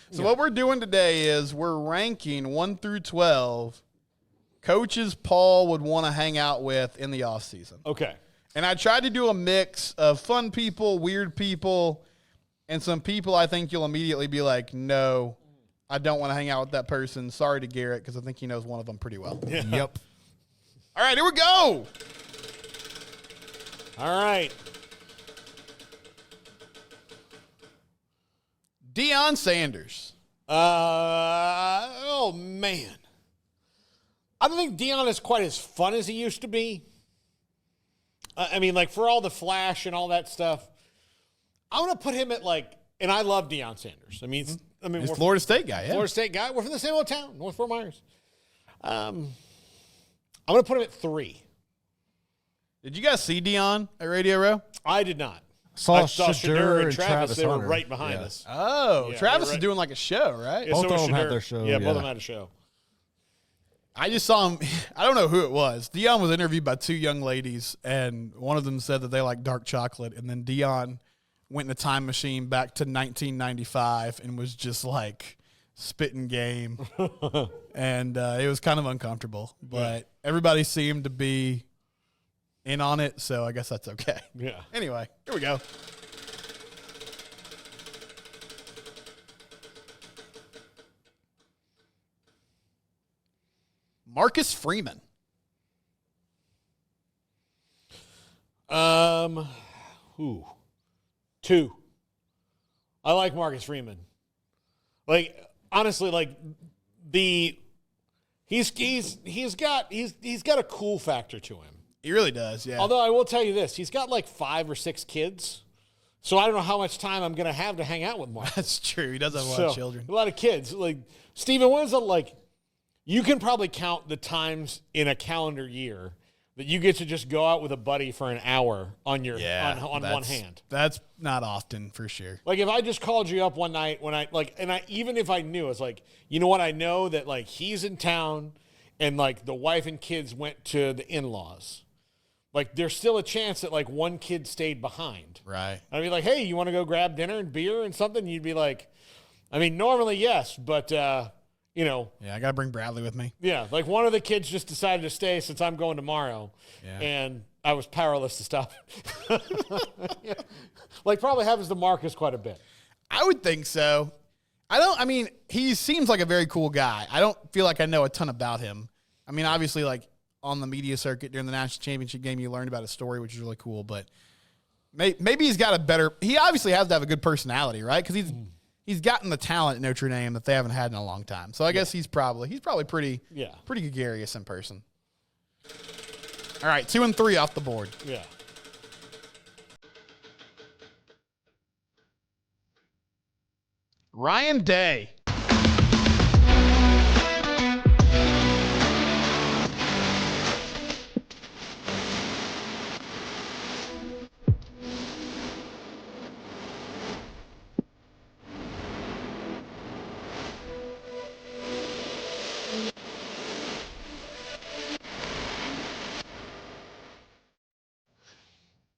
So what we're doing today is we're ranking 1 through 12 coaches Paul would want to hang out with in the offseason. Okay. And I tried to do a mix of fun people, weird people, and some people I think you'll immediately be like, no, I don't want to hang out with that person. Sorry to Garrett, because I think he knows one of them pretty well. Yeah. Yep. All right, here we go. All right. Deion Sanders. Oh, man. I don't think Deion is quite as fun as he used to be. I mean, like, for all the flash and all that stuff, I want to put him at, like, and I love Deion Sanders. He's we're Florida State guy, yeah. Florida State guy. We're from the same old town, North Fort Myers. I'm going to put him at 3. Did you guys see Deion at Radio Row? I did not. Saw Shadur and Travis They were Hunter. right behind us. Oh, Yeah, Travis right. is doing like a show, right? Yeah, Both so of was them had Shadur. their show, Yeah, both yeah. of them had a show. I just saw him. I don't know who it was. Deion was interviewed by 2 young ladies, and one of them said that they like dark chocolate. And then Deion went in the time machine back to 1995 and was just like spitting game. And it was kind of uncomfortable. But everybody seemed to be in on it, so I guess that's okay. Yeah. Anyway, here we go. Marcus Freeman. Who? 2. I like Marcus Freeman. Like, honestly, like he's got a cool factor to him. He really does, yeah. Although I will tell you this, he's got like 5 or 6 kids. So I don't know how much time I'm going to have to hang out with Marcus. That's true. He does have a lot of children. A lot of kids. Like, Steven, what is it like? You can probably count the times in a calendar year that you get to just go out with a buddy for an hour on your on one hand. That's not often, for sure. Like, if I just called you up one night even if I knew, it's like, you know what, I know that like he's in town and like the wife and kids went to the in-laws. Like, there's still a chance that like one kid stayed behind. Right. I'd be like, hey, you want to go grab dinner and beer and something? You'd be like, I mean, normally yes, but you know. Yeah, I got to bring Bradley with me. Yeah, like one of the kids just decided to stay since I'm going tomorrow, and I was powerless to stop it. Yeah. Like, probably happens to Marcus quite a bit. I would think so. He seems like a very cool guy. I don't feel like I know a ton about him. I mean, obviously, like, on the media circuit during the national championship game, you learned about his story, which is really cool, but maybe he's got he obviously has to have a good personality, right? Because he's gotten the talent at Notre Dame that they haven't had in a long time. So I guess he's probably pretty gregarious in person. All right, 2 and 3 off the board. Yeah. Ryan Day.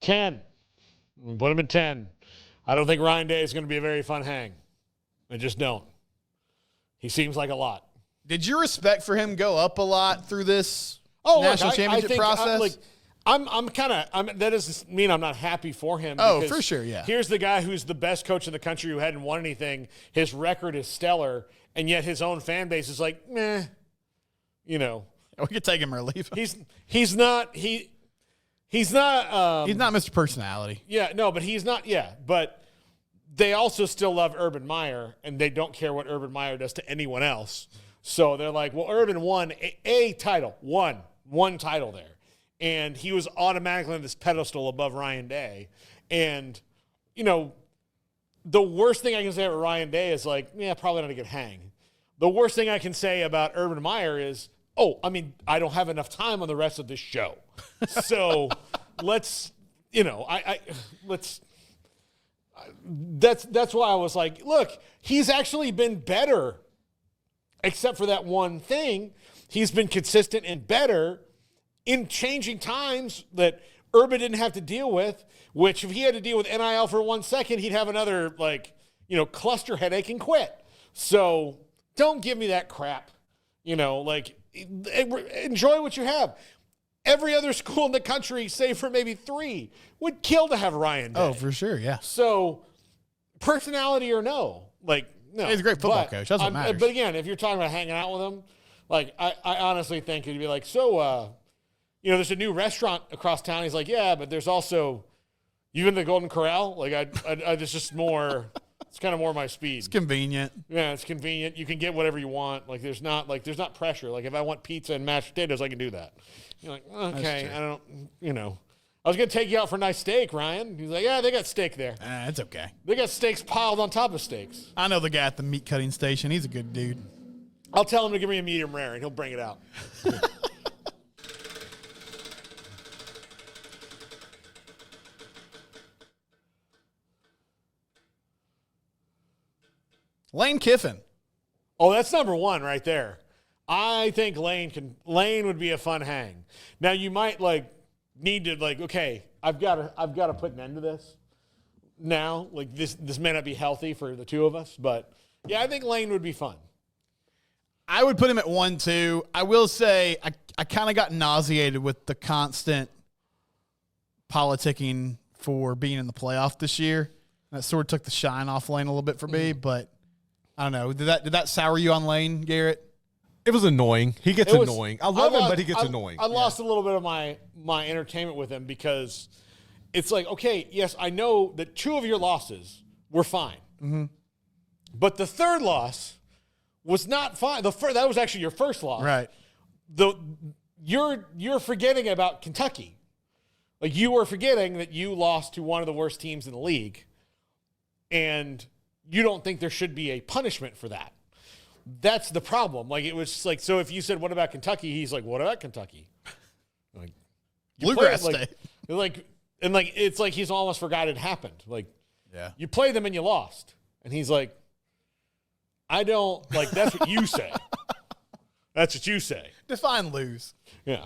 Ken. Put him in 10. I don't think Ryan Day is going to be a very fun hang. I just don't. He seems like a lot. Did your respect for him go up a lot through this national championship process? That doesn't mean I'm not happy for him. Oh, for sure, yeah. Here's the guy who's the best coach in the country who hadn't won anything. His record is stellar, and yet his own fan base is like, meh. You know. We could take him or leave him. He's not Mr. Personality. Yeah, no, but he's not. Yeah, but they also still love Urban Meyer, and they don't care what Urban Meyer does to anyone else. So they're like, well, Urban won a title, one title there, and he was automatically on this pedestal above Ryan Day. And you know, the worst thing I can say about Ryan Day is like, yeah, probably not a good hang. The worst thing I can say about Urban Meyer is, I don't have enough time on the rest of this show. So let's, that's why I was like, look, he's actually been better, except for that one thing. He's been consistent and better in changing times that Urban didn't have to deal with, which if he had to deal with NIL for 1 second, he'd have another cluster headache and quit. So don't give me that crap. Enjoy what you have. Every other school in the country, save for maybe 3, would kill to have Ryan Day. Oh, for sure, yeah. So personality or no. No. He's a great football coach. That's what matters. But again, if you're talking about hanging out with him, I honestly think it'd be like, so, there's a new restaurant across town. He's like, yeah, but there's also, you been to the Golden Corral? It's just more, it's kind of more my speed. It's convenient. Yeah, it's convenient. You can get whatever you want. There's not pressure. If I want pizza and mashed potatoes, I can do that. You're like, okay, I don't, I was going to take you out for a nice steak, Ryan. He's like, yeah, they got steak there. It's okay. They got steaks piled on top of steaks. I know the guy at the meat cutting station. He's a good dude. I'll tell him to give me a medium rare, and he'll bring it out. Lane Kiffin. Oh, that's number 1 right there. I think Lane would be a fun hang. Now you might need to okay, I've got to put an end to this. Now, this may not be healthy for the two of us, but yeah, I think Lane would be fun. I would put him at 1, 2. I will say I kind of got nauseated with the constant politicking for being in the playoff this year. That sort of took the shine off Lane a little bit for me, but I don't know. Did that sour you on Lane, Garrett? It was annoying. He gets annoying. I love him, but he gets annoying. I lost a little bit of my entertainment with him because it's like, okay, yes, I know that 2 of your losses were fine. Mm-hmm. But the third loss was not fine. That was actually your first loss. Right. You're forgetting about Kentucky. You were forgetting that you lost to one of the worst teams in the league. And you don't think there should be a punishment for that. That's the problem. It was so if you said, what about Kentucky? He's like, what about Kentucky? Bluegrass State. It's like he's almost forgot it happened. Yeah. You played them and you lost. And he's like, I don't, that's what you say. That's what you say. Define lose. Yeah.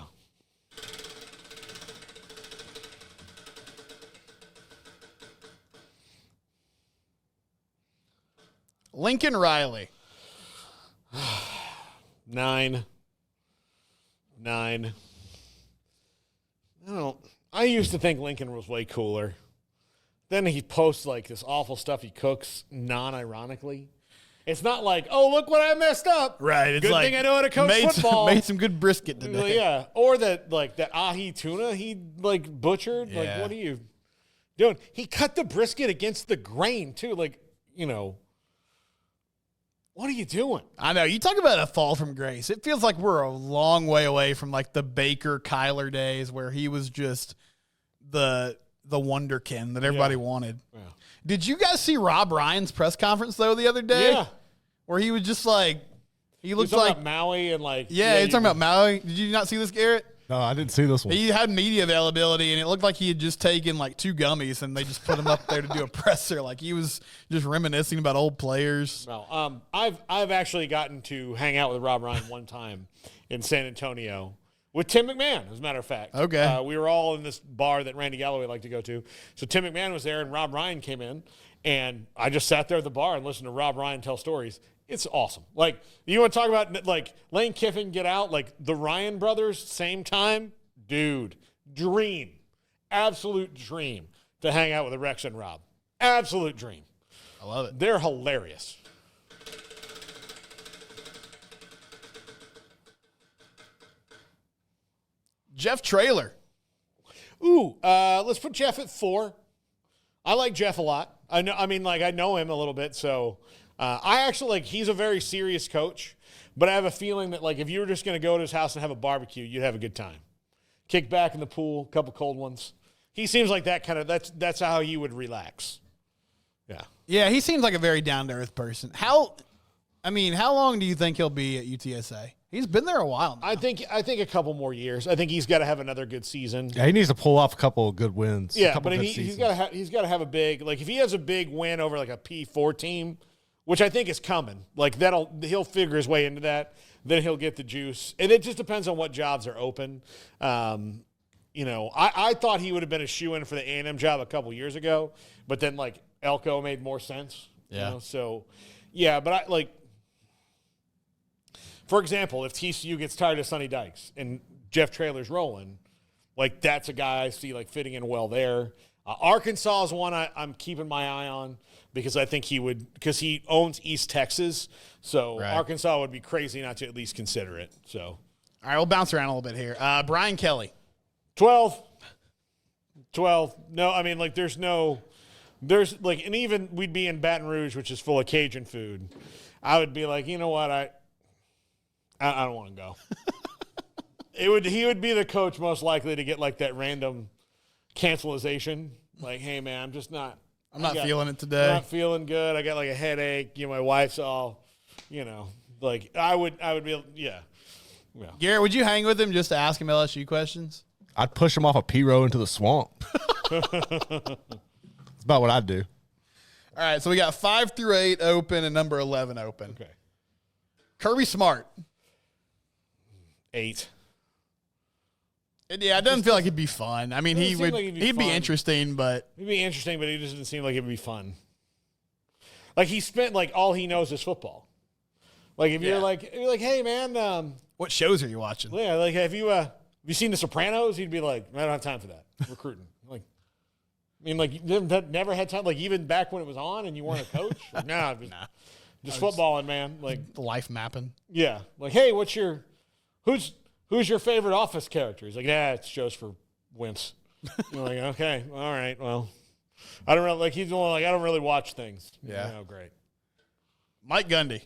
Lincoln Riley. 9. I used to think Lincoln was way cooler. Then he posts this awful stuff he cooks non-ironically. It's not like, oh, look what I messed up. Right. It's good thing I know how to coach football. Made some good brisket today. Yeah. Or that ahi tuna he butchered. Yeah. What are you doing? He cut the brisket against the grain too. What are you doing? I know. You talk about a fall from grace. It feels like we're a long way away from the Baker Kyler days where he was just the wonderkin that everybody wanted. Yeah. Did you guys see Rob Ryan's press conference though the other day? Yeah. Where he was just he looked like Maui and yeah, he's talking about Maui. Did you not see this, Garrett? No, I didn't see this one. He had media availability, and it looked like he had just taken 2 gummies, and they just put him up there to do a presser. He was just reminiscing about old players. No, I've actually gotten to hang out with Rob Ryan one time in San Antonio with Tim McMahon, as a matter of fact. Okay. We were all in this bar that Randy Galloway liked to go to. So Tim McMahon was there, and Rob Ryan came in, and I just sat there at the bar and listened to Rob Ryan tell stories. It's awesome. You want to talk about Lane Kiffin get out, the Ryan brothers, same time? Dude, dream. Absolute dream to hang out with Rex and Rob. Absolute dream. I love it. They're hilarious. Jeff Traylor. Ooh, let's put Jeff at 4. I like Jeff a lot. I know him a little bit, so I actually he's a very serious coach, but I have a feeling that if you were just going to go to his house and have a barbecue, you'd have a good time. Kick back in the pool, a couple cold ones. He seems like that kind of that's how he would relax. Yeah. Yeah, he seems like a very down-to-earth person. How long do you think he'll be at UTSA? He's been there a while now. I think a couple more years. I think he's got to have another good season. Yeah, he needs to pull off a couple of good wins. Yeah, but he's got to have a big if he has a big win over a P4 team, which I think is coming. He'll figure his way into that. Then he'll get the juice, and it just depends on what jobs are open. I thought he would have been a shoo-in for the A&M job a couple years ago, but then Elko made more sense. Yeah. So Yeah, but for example, if TCU gets tired of Sonny Dykes and Jeff Traylor's rolling, like that's a guy I see like fitting in well there. Arkansas is one I'm keeping my eye on because I think because he owns East Texas. So right. Arkansas would be crazy not to at least consider it. So, all right, we'll bounce around a little bit here. Brian Kelly. 12. No, I mean, like there's like, and even we'd be in Baton Rouge, which is full of Cajun food. I would be like, you know what? I don't want to go. He would be the coach most likely to get like that random cancelization. Like, hey man, I'm not feeling it today. I'm not feeling good. I got like a headache. You know, my wife's all, like I would be, yeah. Garrett, would you hang with him just to ask him LSU questions? I'd push him off a P-row into the swamp. That's about what I'd do. All right, so we got 5 through 8 open and number 11 open. Okay. Kirby Smart. 8. Yeah, it doesn't feel like it'd be fun. I mean, he'd be interesting, but he'd be interesting, but he just doesn't seem like it'd be fun. Like he spent like all he knows is football. Like if you're like, hey man, what shows are you watching? Yeah, like have you seen The Sopranos? He'd be like, I don't have time for that. Recruiting. Like, I mean, like you never had time. Like even back when it was on and you weren't a coach. Like, nah, just footballing, man. Like the life mapping. Yeah. Like, hey, who's your favorite Office character? He's like, it's shows for wimps. I'm like, okay, all right, well, I don't really like. He's the one like I don't really watch things. Yeah. Great. Mike Gundy.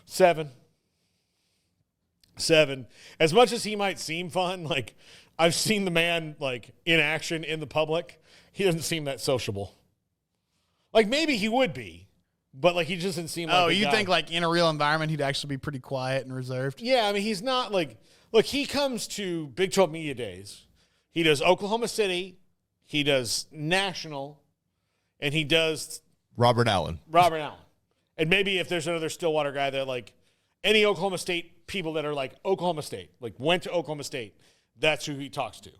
7. As much as he might seem fun, like I've seen the man like in action in the public. He doesn't seem that sociable. Like maybe he would be, but like he just doesn't seem like. Oh, you think like in a real environment he'd actually be pretty quiet and reserved? Yeah, I mean he's not like. Look, he comes to Big 12 Media Days. He does Oklahoma City. He does National. And he does Robert Allen. And maybe if there's another Stillwater guy there, like any Oklahoma State people that are like Oklahoma State, like went to Oklahoma State, that's who he talks to.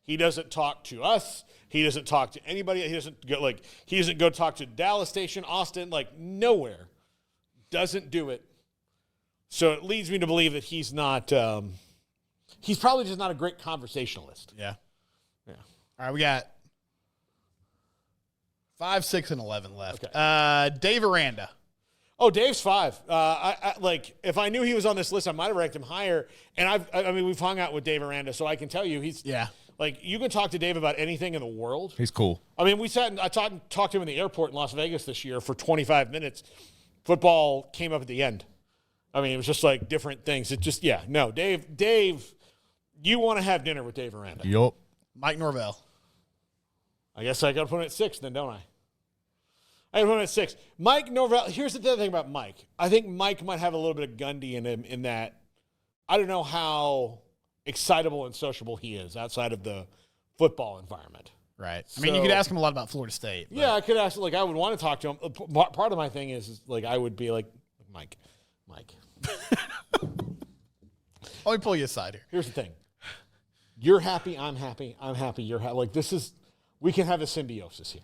He doesn't talk to us. He doesn't talk to anybody. He doesn't go talk to Dallas Station, Austin, like nowhere. Doesn't do it. So it leads me to believe that he's not he's probably just not a great conversationalist. Yeah. All right, we got 5, 6, and 11 left. Okay. Dave Aranda. Oh, Dave's 5. I like if I knew he was on this list, I might have ranked him higher. And I mean, we've hung out with Dave Aranda, so I can tell you he's like you can talk to Dave about anything in the world. He's cool. I mean, we sat and I talked to him in the airport in Las Vegas this year for 25 minutes. Football came up at the end. I mean, it was just like different things. It just Dave, you want to have dinner with Dave Aranda. Yup. Mike Norvell. I guess I got to put him at 6 then, don't I? I got to put him at 6. Mike Norvell, here's the other thing about Mike. I think Mike might have a little bit of Gundy in him in that I don't know how excitable and sociable he is outside of the football environment. Right. I mean, you could ask him a lot about Florida State. Yeah, I could ask, like, I would want to talk to him. Part of my thing is like, I would be like, Mike. Let me pull you aside here. Here's the thing. You're happy, I'm happy, you're happy. Like we can have a symbiosis here.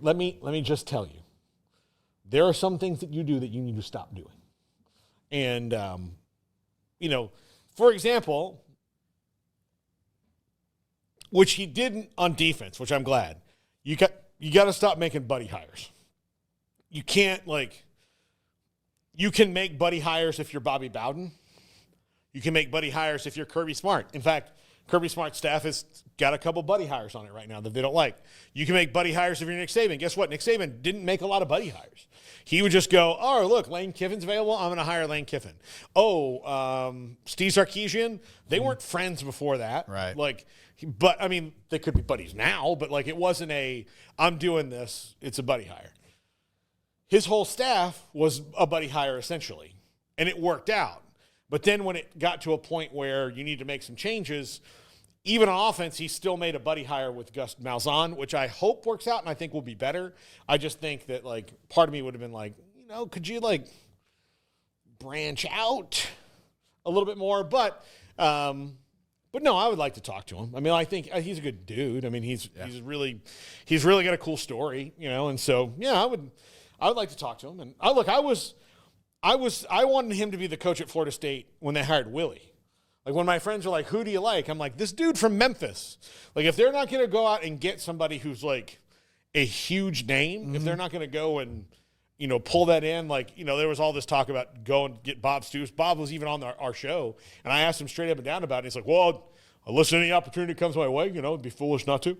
Let me just tell you. There are some things that you do that you need to stop doing. And, for example, which he didn't on defense, which I'm glad. You got to stop making buddy hires. You can't you can make buddy hires if you're Bobby Bowden. You can make buddy hires if you're Kirby Smart. In fact, Kirby Smart's staff has got a couple buddy hires on it right now that they don't like. You can make buddy hires if you're Nick Saban. Guess what? Nick Saban didn't make a lot of buddy hires. He would just go, oh, look, Lane Kiffin's available. I'm going to hire Lane Kiffin. Oh, Steve Sarkisian. They weren't friends before that. Right. But, I mean, they could be buddies now, but, it wasn't I'm doing this. It's a buddy hire. His whole staff was a buddy hire, essentially, and it worked out. But then when it got to a point where you need to make some changes, even on offense, he still made a buddy hire with Gus Malzahn, which I hope works out and I think will be better. I just think that, part of me would have been could you, branch out a little bit more? But no, I would like to talk to him. I mean, I think he's a good dude. I mean, he's really got a cool story, and so, yeah, I would like to talk to him. And I wanted him to be the coach at Florida State when they hired Willie. Like when my friends are like, who do you like? I'm like, this dude from Memphis. Like if they're not going to go out and get somebody who's like a huge name, if they're not going to go and, pull that in, like, there was all this talk about go and get Bob Stoops. Bob was even on our show, and I asked him straight up and down about it. He's like, well, I'll listen to any opportunity that comes my way. It'd be foolish not to.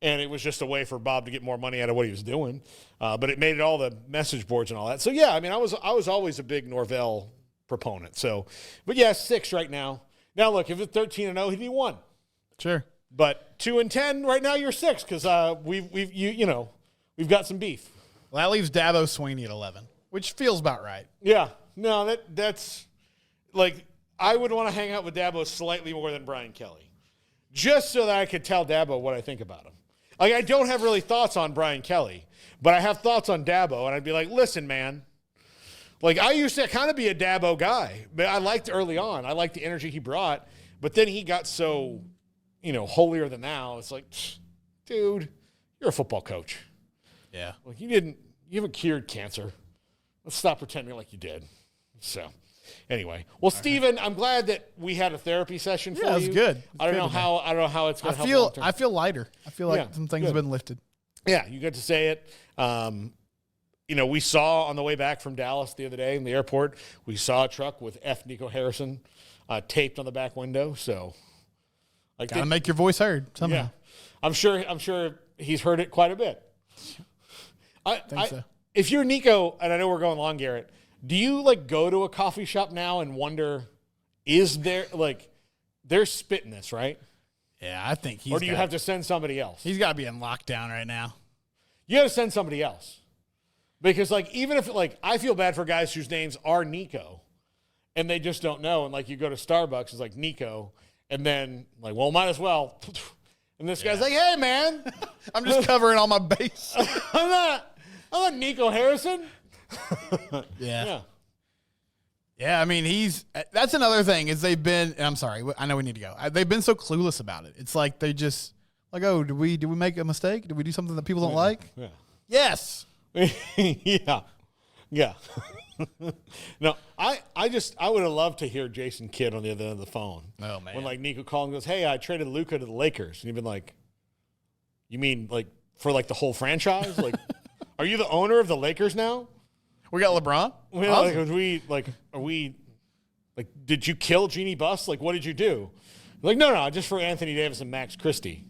And it was just a way for Bob to get more money out of what he was doing. But it made it all the message boards and all that. So, yeah, I mean, I was always a big Norvell proponent. So, but, yeah, 6 right now. Now, look, if it's 13-0, he'd be 1. Sure. But 2-10, right now you're 6 because we've got some beef. Well, that leaves Dabo Swinney at 11, which feels about right. Yeah. No, that's like I would want to hang out with Dabo slightly more than Brian Kelly, just so that I could tell Dabo what I think about him. Like, I don't have really thoughts on Brian Kelly, but I have thoughts on Dabo, and I'd be like, listen, man. Like, I used to kind of be a Dabo guy, but I liked early on. I liked the energy he brought, but then he got so, holier than thou. It's like, dude, you're a football coach. Yeah. Like, you haven't cured cancer. Let's stop pretending like you did. So, anyway. Well, Steven, I'm glad that we had a therapy session for you. Yeah, it was good. I don't know how it's going to help long-term. I feel lighter. I feel like some things have been lifted. Yeah, you get to say it. We saw on the way back from Dallas the other day in the airport, we saw a truck with F. Nico Harrison taped on the back window. So, like, gotta make your voice heard somehow. Yeah, I'm sure he's heard it quite a bit. I think so. If you're Nico, and I know we're going long, Garrett, do you go to a coffee shop now and wonder, is there they're spitting this, right? Yeah, I think or do you have to send somebody else? He's got to be in lockdown right now. You got to send somebody else. Because, even if, I feel bad for guys whose names are Nico, and they just don't know, and, you go to Starbucks, it's like Nico, and then, well, might as well. And this guy's like, hey, man. I'm just covering all my base. I'm not Nico Harrison. Yeah. Yeah, I mean, that's another thing is they've been, I'm sorry, I know we need to go. They've been so clueless about it. It's like they just, oh, did we make a mistake? Did we do something that people don't like? Yeah. Yes. Yeah. No, I would have loved to hear Jason Kidd on the other end of the phone. Oh, man. When Nico called and goes, hey, I traded Luka to the Lakers. And you've been like, you mean for the whole franchise? Are you the owner of the Lakers now? We got LeBron? Are we did you kill Jeannie Buss? What did you do? No, just for Anthony Davis and Max Christie.